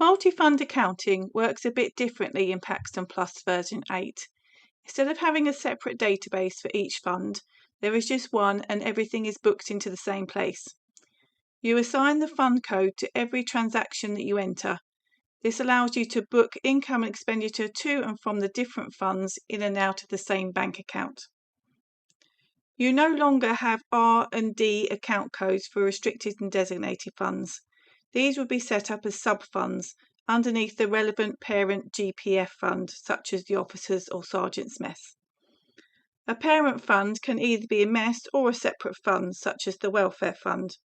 Multi-fund accounting works a bit differently in Paxton Plus version 8. Instead of having a separate database for each fund, there is just one and everything is booked into the same place. You assign the fund code to every transaction that you enter. This allows you to book income and expenditure to and from the different funds in and out of the same bank account. You no longer have R and D account codes for restricted and designated funds. These will be set up as sub-funds underneath the relevant parent GPF fund, such as the Officers or Sergeants' Mess. A parent fund can either be a mess or a separate fund, such as the Welfare Fund.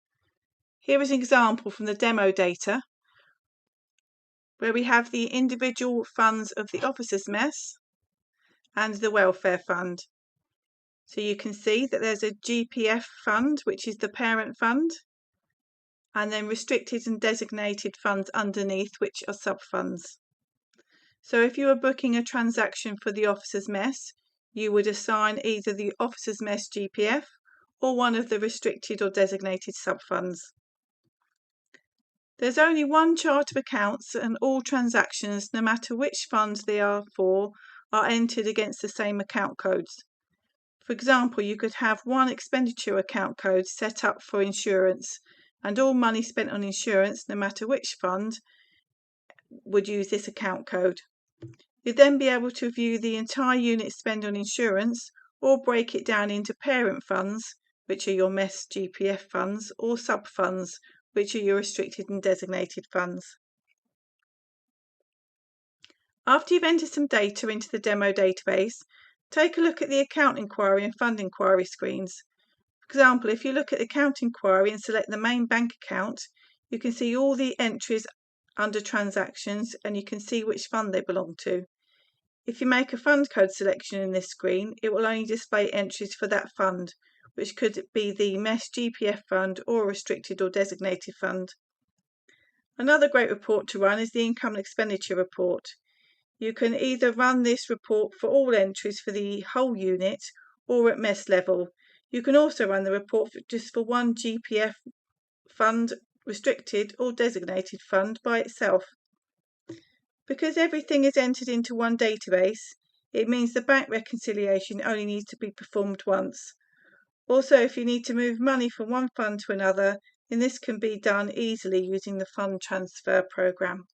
Here is an example from the demo data, where we have the individual funds of the Officers' Mess and the Welfare Fund. So you can see that there's a GPF fund, which is the parent fund, and then restricted and designated funds underneath, which are sub-funds. So if you are booking a transaction for the Officers' Mess, you would assign either the Officers' Mess GPF or one of the restricted or designated sub-funds. There's only one chart of accounts, and all transactions, no matter which fund they are for, are entered against the same account codes. For example, you could have one expenditure account code set up for insurance, and all money spent on insurance, no matter which fund, would use this account code. You'd then be able to view the entire unit spent on insurance, or break it down into parent funds, which are your MESS GPF funds, or sub-funds, which are your restricted and designated funds. After you've entered some data into the demo database, take a look at the account inquiry and fund inquiry screens. For example, if you look at account inquiry and select the main bank account, you can see all the entries under transactions and you can see which fund they belong to. If you make a fund code selection in this screen, it will only display entries for that fund, which could be the MESS GPF fund or a restricted or designated fund. Another great report to run is the income and expenditure report. You can either run this report for all entries for the whole unit or at MESS level. You can also run the report just for one GPF fund, restricted or designated fund by itself. Because everything is entered into one database, it means the bank reconciliation only needs to be performed once. Also, if you need to move money from one fund to another, then this can be done easily using the fund transfer program.